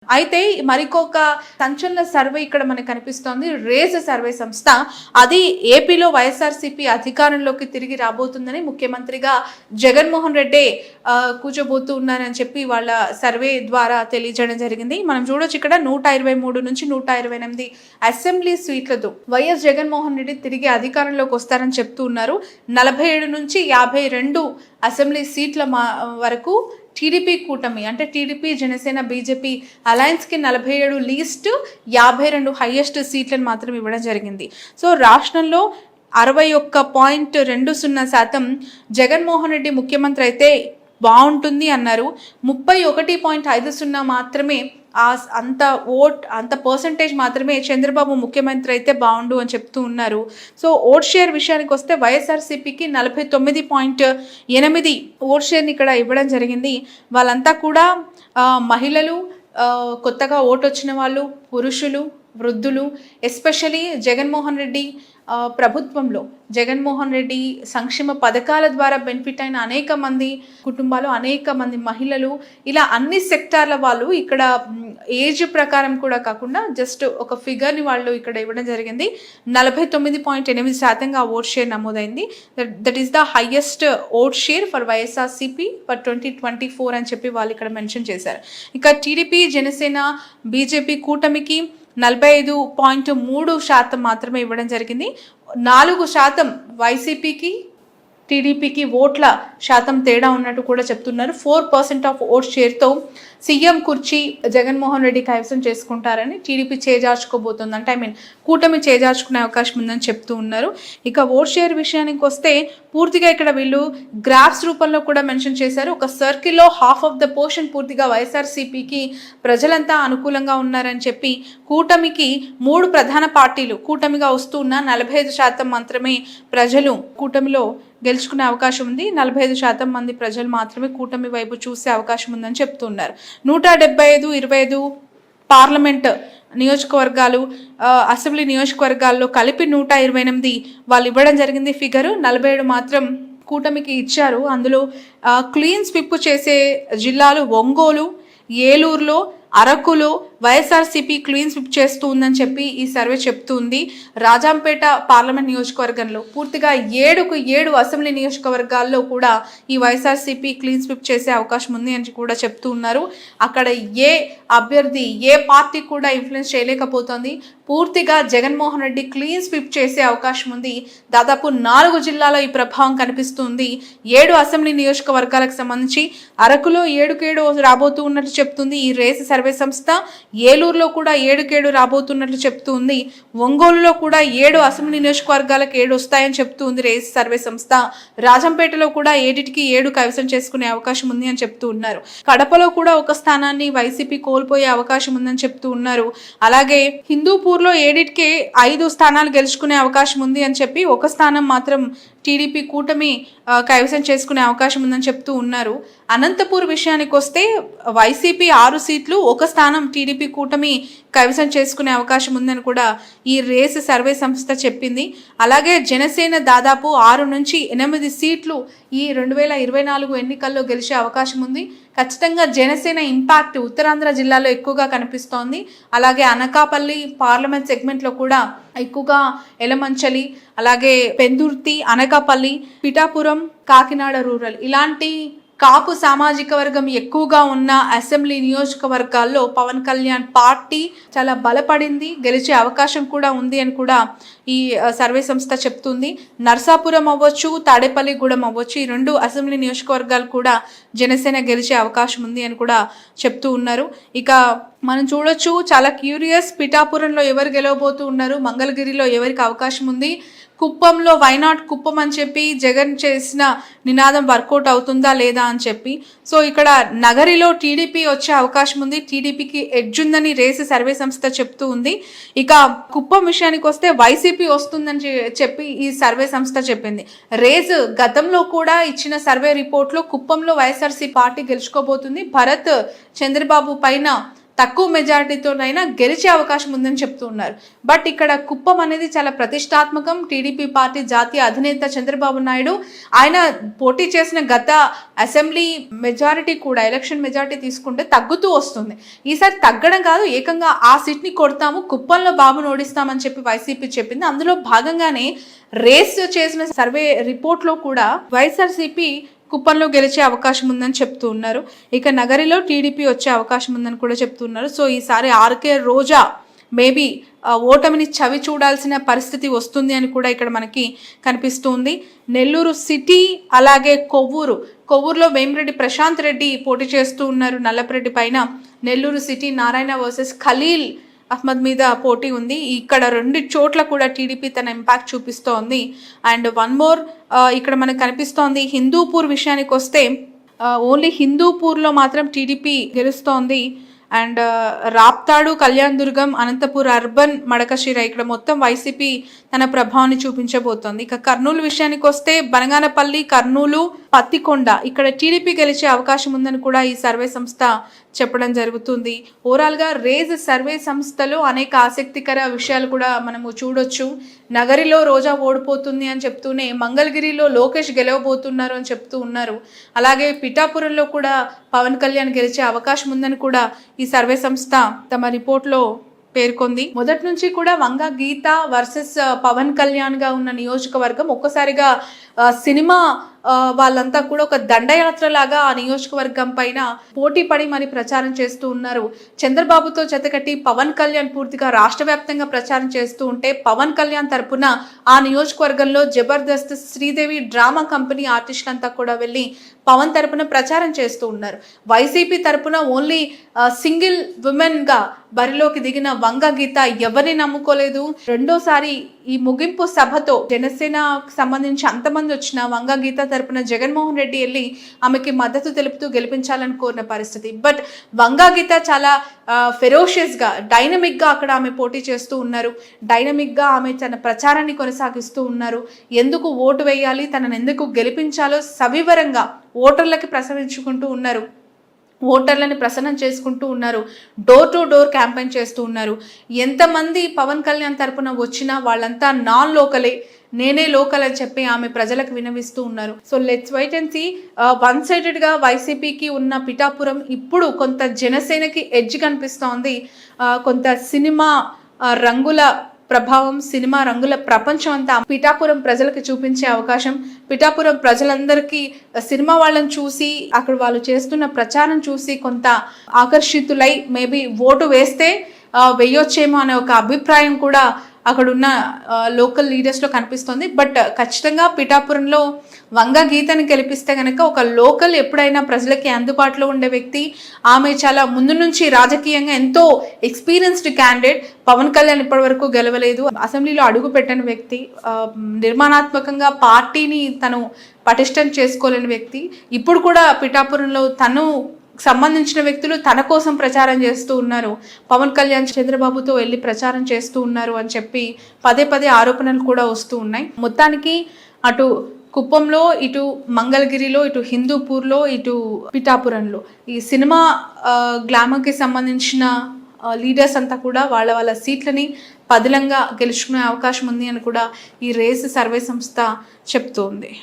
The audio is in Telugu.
అయితే మరికొక సంచలన సర్వే ఇక్కడ మనకు కనిపిస్తోంది. రేజ్ సర్వే సంస్థ. అది ఏపీలో వైఎస్ఆర్సీపీ అధికారంలోకి తిరిగి రాబోతుందని ముఖ్యమంత్రిగా జగన్మోహన్ రెడ్డి కూర్చోబోతూ ఉన్నారని చెప్పి వాళ్ళ సర్వే ద్వారా తెలియజేయడం జరిగింది. మనం చూడొచ్చు ఇక్కడ 123 నుంచి 128 అసెంబ్లీ సీట్లతో వైఎస్ జగన్మోహన్ రెడ్డి తిరిగి అధికారంలోకి వస్తారని చెప్తూ ఉన్నారు. 47 నుంచి 52 అసెంబ్లీ సీట్ల వరకు టీడీపీ కూటమి అంటే టీడీపీ జనసేన బీజేపీ అలయన్స్కి 47 లీస్ట్, 52 హైయెస్ట్ సీట్లను మాత్రం ఇవ్వడం జరిగింది. సో రాష్ట్రంలో 61.20% జగన్మోహన్ రెడ్డి ముఖ్యమంత్రి అయితే బాగుంటుంది అన్నారు. 31.50 మాత్రమే అంత పర్సంటేజ్ మాత్రమే చంద్రబాబు ముఖ్యమంత్రి అయితే బాగుండు అని చెప్తూ ఉన్నారు. సో ఓట్ షేర్ విషయానికి వస్తే వైఎస్ఆర్సీపీకి 49.8 ఓట్ షేర్ని ఇక్కడ ఇవ్వడం జరిగింది. వాళ్ళంతా కూడా మహిళలు, కొత్తగా ఓటు వచ్చిన వాళ్ళు, పురుషులు, వృద్ధులు. ఎస్పెషలీ జగన్మోహన్ రెడ్డి ప్రభుత్వంలో జగన్మోహన్ రెడ్డి సంక్షేమ పథకాల ద్వారా బెనిఫిట్ అయిన అనేక మంది కుటుంబాలు, అనేక మంది మహిళలు, ఇలా అన్ని సెక్టార్ల వాళ్ళు ఇక్కడ ఏజ్ ప్రకారం కూడా కాకుండా జస్ట్ ఒక ఫిగర్ని వాళ్ళు ఇక్కడ ఇవ్వడం జరిగింది. 49.8% ఓట్ షేర్ నమోదైంది. That is the highest vote share for YSRCP for 2024 అని చెప్పి వాళ్ళు ఇక్కడ మెన్షన్ చేశారు. ఇక టీడీపీ జనసేన బీజేపీ కూటమికి 45.3% మాత్రమే ఇవ్వడం జరిగింది. 4% వైసీపీకి టీడీపీకి ఓట్ల శాతం తేడా ఉన్నట్టు కూడా చెప్తున్నారు. 4% ఆఫ్ ఓట్ షేర్తో సీఎం కుర్చీ జగన్మోహన్ రెడ్డి కైవసం చేసుకుంటారని టీడీపీ చేజార్చుకోబోతుంది. అంటే కూటమి చేజార్చుకునే అవకాశం ఉందని చెప్తూ ఉన్నారు. ఇక ఓట్ షేర్ విషయానికి వస్తే పూర్తిగా ఇక్కడ వీళ్ళు గ్రాఫ్స్ రూపంలో కూడా మెన్షన్ చేశారు. ఒక సర్కిల్లో హాఫ్ ఆఫ్ ద పోర్షన్ పూర్తిగా వైఎస్ఆర్సీపీకి ప్రజలంతా అనుకూలంగా ఉన్నారని చెప్పి, కూటమికి 3 ప్రధాన పార్టీలు కూటమిగా వస్తూ ఉన్న 45% మాత్రమే ప్రజలు కూటమిలో గెలుచుకునే అవకాశం ఉంది. 45% మంది ప్రజలు మాత్రమే కూటమి వైపు చూసే అవకాశం ఉందని చెప్తున్నారు. 175-25 పార్లమెంట్ నియోజకవర్గాలు, అసెంబ్లీ నియోజకవర్గాల్లో కలిపి 128 వాళ్ళు ఇవ్వడం జరిగింది ఫిగరు. 47 మాత్రం కూటమికి ఇచ్చారు. అందులో క్లీన్ స్విప్ చేసే జిల్లాలు ఒంగోలు, ఏలూరులో, అరకులో వైఎస్ఆర్సీపీ క్లీన్ స్విప్ చేస్తూ ఉందని చెప్పి ఈ సర్వే చెప్తుంది. రాజంపేట పార్లమెంట్ నియోజకవర్గంలో పూర్తిగా 7 అసెంబ్లీ నియోజకవర్గాల్లో కూడా ఈ వైఎస్ఆర్సీపీ క్లీన్ స్విప్ చేసే అవకాశం ఉంది అని కూడా చెప్తూ ఉన్నారు. అక్కడ ఏ అభ్యర్థి, ఏ పార్టీ కూడా ఇన్ఫ్లుయెన్స్ చేయలేకపోతుంది. పూర్తిగా జగన్మోహన్ రెడ్డి క్లీన్ స్విప్ చేసే అవకాశం ఉంది. దాదాపు 4 జిల్లాలో ఈ ప్రభావం కనిపిస్తుంది. 7 అసెంబ్లీ నియోజకవర్గాలకు సంబంధించి అరకులో 7 రాబోతూ ఉన్నట్లు చెప్తుంది ఈ రేస్ సర్వే సంస్థ. ఏలూరులో కూడా 7 రాబోతున్నట్లు చెప్తూ ఉంది. ఒంగోలులో కూడా 7 అసెంబ్లీ నియోజకవర్గాలకు 7 వస్తాయని చెప్తూ ఉంది రేస్ సర్వే సంస్థ. రాజంపేటలో కూడా 7 కైవసం చేసుకునే అవకాశం ఉంది అని చెప్తూ ఉన్నారు. కడపలో కూడా ఒక స్థానాన్ని వైసీపీ కోల్పోయే అవకాశం ఉందని చెప్తూ ఉన్నారు. అలాగే హిందూపూర్లో 5 స్థానాలు గెలుచుకునే అవకాశం ఉంది అని చెప్పి, ఒక స్థానం మాత్రం టీడీపీ కూటమి కైవసం చేసుకునే అవకాశం ఉందని చెప్తూ ఉన్నారు. అనంతపూర్ విషయానికి వస్తే వైసీపీ 6 సీట్లు, 1 స్థానం టీడీపీ కూటమి కైవసం చేసుకునే అవకాశం ఉందని కూడా ఈ రేస్ సర్వే సంస్థ చెప్పింది. అలాగే జనసేన దాదాపు 6 నుంచి 8 సీట్లు ఈ 2024 ఎన్నికల్లో గెలిచే అవకాశం ఉంది. ఖచ్చితంగా జనసేన ఇంపాక్ట్ ఉత్తరాంధ్ర జిల్లాలో ఎక్కువగా కనిపిస్తోంది. అలాగే అనకాపల్లి పార్లమెంట్ సెగ్మెంట్లో కూడా ఎక్కువగా ఎలమంచలి, అలాగే పెందుర్తి, అనకాపల్లి, పిఠాపురం, కాకినాడ రూరల్ ఇలాంటి కాపు సామాజిక వర్గం ఎక్కువగా ఉన్న అసెంబ్లీ నియోజకవర్గాల్లో పవన్ కళ్యాణ్ పార్టీ చాలా బలపడింది, గెలిచే అవకాశం కూడా ఉంది అని కూడా ఈ సర్వే సంస్థ చెప్తుంది. నర్సాపురం అవ్వచ్చు, తాడేపల్లిగూడెం అవ్వచ్చు, ఈ 2 అసెంబ్లీ నియోజకవర్గాలు కూడా జనసేన గెలిచే అవకాశం ఉంది అని కూడా చెప్తూ ఉన్నారు. ఇక మనం చూడొచ్చు, చాలా క్యూరియస్, పిఠాపురంలో ఎవరు గెలవబోతూ ఉన్నారు, మంగళగిరిలో ఎవరికి అవకాశం ఉంది, కుప్పంలో వైనాట్ కుప్పం అని చెప్పి జగన్ చేసిన నినాదం వర్కౌట్ అవుతుందా లేదా అని చెప్పి. సో ఇక్కడ నగరిలో టీడీపీ వచ్చే అవకాశం ఉంది, టీడీపీకి ఎడ్జ్ ఉందని రేస్ సర్వే సంస్థ చెప్తూ ఉంది. ఇక కుప్పం విషయానికి వస్తే వైసీపీ వస్తుందని చెప్పి ఈ సర్వే సంస్థ చెప్పింది. రేస్ గతంలో కూడా ఇచ్చిన సర్వే రిపోర్ట్లో కుప్పంలో వైఎస్ఆర్సీ పార్టీ గెలుచుకోబోతుంది. భరత్ చంద్రబాబు పైన తక్కువ మెజారిటీతోనైనా గెలిచే అవకాశం ఉందని చెప్తూ ఉన్నారు. బట్ ఇక్కడ కుప్పం అనేది చాలా ప్రతిష్టాత్మకం. టీడీపీ పార్టీ జాతీయ అధినేత చంద్రబాబు నాయుడు ఆయన పోటీ చేసిన గత అసెంబ్లీ మెజారిటీ కూడా ఎలక్షన్ మెజారిటీ తీసుకుంటే తగ్గుతూ వస్తుంది. ఈసారి తగ్గడం కాదు, ఏకంగా ఆ సీట్ని కొడతాము, కుప్పంలో బాబును ఓడిస్తామని చెప్పి వైసీపీ చెప్పింది. అందులో భాగంగానే రేస్ చేసిన సర్వే రిపోర్ట్లో కూడా వైఎస్ఆర్సీపీ కుప్పంలో గెలిచే అవకాశం ఉందని చెప్తూ ఉన్నారు. ఇక నగరిలో టీడీపీ వచ్చే అవకాశం ఉందని కూడా చెప్తూ ఉన్నారు. సో ఈసారి ఆర్కే రోజా మేబీ ఓటమిని చవి చూడాల్సిన పరిస్థితి వస్తుంది అని కూడా ఇక్కడ మనకి కనిపిస్తుంది. నెల్లూరు సిటీ అలాగే కొవ్వూరులో వేమిరెడ్డి ప్రశాంత్ రెడ్డి పోటీ చేస్తూ ఉన్నారు నల్లపరెడ్డి పైన. నెల్లూరు సిటీ నారాయణ వర్సెస్ ఖలీల్ అహ్మద్ మీద పోటీ ఉంది. ఇక్కడ 2 చోట్ల కూడా టీడీపీ తన ఇంపాక్ట్ చూపిస్తోంది. అండ్ వన్ మోర్ ఇక్కడ మనకు కనిపిస్తోంది హిందూపూర్ విషయానికి వస్తే ఓన్లీ హిందూపూర్లో మాత్రం టీడీపీ గెలుస్తోంది. అండ్ రాప్తాడు, కళ్యాణ్ దుర్గం, అనంతపూర్ అర్బన్, మడకశిర ఇక్కడ మొత్తం వైసీపీ తన ప్రభావాన్ని చూపించబోతోంది. ఇక కర్నూలు విషయానికి వస్తే బనగానపల్లి, కర్నూలు, పత్తికొండ ఇక్కడ టీడీపీ గెలిచే అవకాశం ఉందని కూడా ఈ సర్వే సంస్థ చెప్పడం జరుగుతుంది. ఓవరాల్గా రేజ్ సర్వే సంస్థలో అనేక ఆసక్తికర విషయాలు కూడా మనము చూడొచ్చు. నగరిలో రోజా ఓడిపోతుంది అని చెప్తూనే మంగళగిరిలో లోకేష్ గెలవబోతున్నారు అని చెప్తూ ఉన్నారు. అలాగే పిఠాపురంలో కూడా పవన్ కళ్యాణ్ గెలిచే అవకాశం ఉందని కూడా ఈ సర్వే సంస్థ తమ రిపోర్ట్లో పేర్కొంది. మొదటి నుంచి కూడా వంగ గీత వర్సెస్ పవన్ కళ్యాణ్ గా ఉన్న నియోజకవర్గం ఒక్కసారిగా సినిమా వాళ్ళంతా కూడా ఒక దండయాత్ర లాగా ఆ నియోజకవర్గం పైన పోటీ పడి మరి ప్రచారం చేస్తూ ఉన్నారు. చంద్రబాబుతో జతకట్టి పవన్ కళ్యాణ్ పూర్తిగా రాష్ట్ర వ్యాప్తంగా ప్రచారం చేస్తూ ఉంటే పవన్ కళ్యాణ్ తరపున ఆ నియోజకవర్గంలో జబర్దస్త్, శ్రీదేవి డ్రామా కంపెనీ ఆర్టిస్టులంతా కూడా వెళ్ళి పవన్ తరపున ప్రచారం చేస్తూ ఉన్నారు. వైసీపీ తరపున ఓన్లీ సింగిల్ ఉమెన్ గా బరిలోకి దిగిన వంగ గీత ఎవరిని నమ్ముకోలేదు. రెండోసారి ఈ ముగింపు సభతో జనసేనకు సంబంధించి అంతమంది వచ్చిన వంగ గీత తరపున జగన్మోహన్ రెడ్డి వెళ్ళి ఆమెకి మద్దతు తెలుపుతూ గెలిపించాలని కోరిన పరిస్థితి. బట్ వంగ గీత చాలా ఫెరోషియస్ గా, డైనమిక్ గా అక్కడ ఆమె పోటీ చేస్తూ ఉన్నారు. డైనమిక్ గా ఆమె తన ప్రచారాన్ని కొనసాగిస్తూ ఉన్నారు. ఎందుకు ఓటు వేయాలి, తనను ఎందుకు గెలిపించాలో సవివరంగా ఓటర్లకి ప్రసవించుకుంటూ ఉన్నారు. ఓటర్లని ప్రసన్నం చేసుకుంటూ ఉన్నారు. డోర్ టు డోర్ క్యాంపెయిన్ చేస్తూ ఉన్నారు. ఎంతమంది పవన్ కళ్యాణ్ తరపున వచ్చినా వాళ్ళంతా నాన్ లోకలే, నేనే లోకల్ అని చెప్పి ఆమె ప్రజలకు వినవిస్తూ ఉన్నారు. So let's wait and see. One సైడెడ్గా వైసీపీకి ఉన్న పిఠాపురం ఇప్పుడు కొంత జనసేనకి ఎడ్జ్ కనిపిస్తోంది. కొంత సినిమా రంగుల ప్రభావం, సినిమా రంగుల ప్రపంచం అంతా పిఠాపురం ప్రజలకు చూపించే అవకాశం. పిఠాపురం ప్రజలందరికీ సినిమా వాళ్ళని చూసి అక్కడ వాళ్ళు చేస్తున్న ప్రచారం చూసి కొంత ఆకర్షితులై మేబీ ఓటు వేస్తే వేయొచ్చేమో అనే ఒక అభిప్రాయం కూడా అక్కడున్న లోకల్ లీడర్స్లో కనిపిస్తుంది. బట్ ఖచ్చితంగా పిఠాపురంలో వంగ గీతని గెలిపిస్తే కనుక ఒక లోకల్ ఎప్పుడైనా ప్రజలకి అందుబాటులో ఉండే వ్యక్తి, ఆమె చాలా ముందు నుంచి రాజకీయంగా ఎంతో ఎక్స్పీరియన్స్డ్ క్యాండిడేట్. పవన్ కళ్యాణ్ ఇప్పటి వరకు గెలవలేదు, అసెంబ్లీలో అడుగు పెట్టని వ్యక్తి, నిర్మాణాత్మకంగా పార్టీని తను పటిష్టం చేసుకోలేని వ్యక్తి. ఇప్పుడు కూడా పిఠాపురంలో తను సంబంధించిన వ్యక్తులు తన కోసం ప్రచారం చేస్తూ ఉన్నారు. పవన్ కళ్యాణ్ చంద్రబాబుతో వెళ్ళి ప్రచారం చేస్తూ ఉన్నారు అని చెప్పి పదే పదే ఆరోపణలు కూడా వస్తూ ఉన్నాయి. మొత్తానికి అటు కుప్పంలో, ఇటు మంగళగిరిలో, ఇటు హిందూపూర్లో, ఇటు పిఠాపురంలో ఈ సినిమా గ్లామర్కి సంబంధించిన లీడర్స్ అంతా కూడా వాళ్ళ సీట్లని పదిలంగా గెలుచుకునే అవకాశం ఉంది అని కూడా ఈ రేస్ సర్వే సంస్థ చెప్తోంది.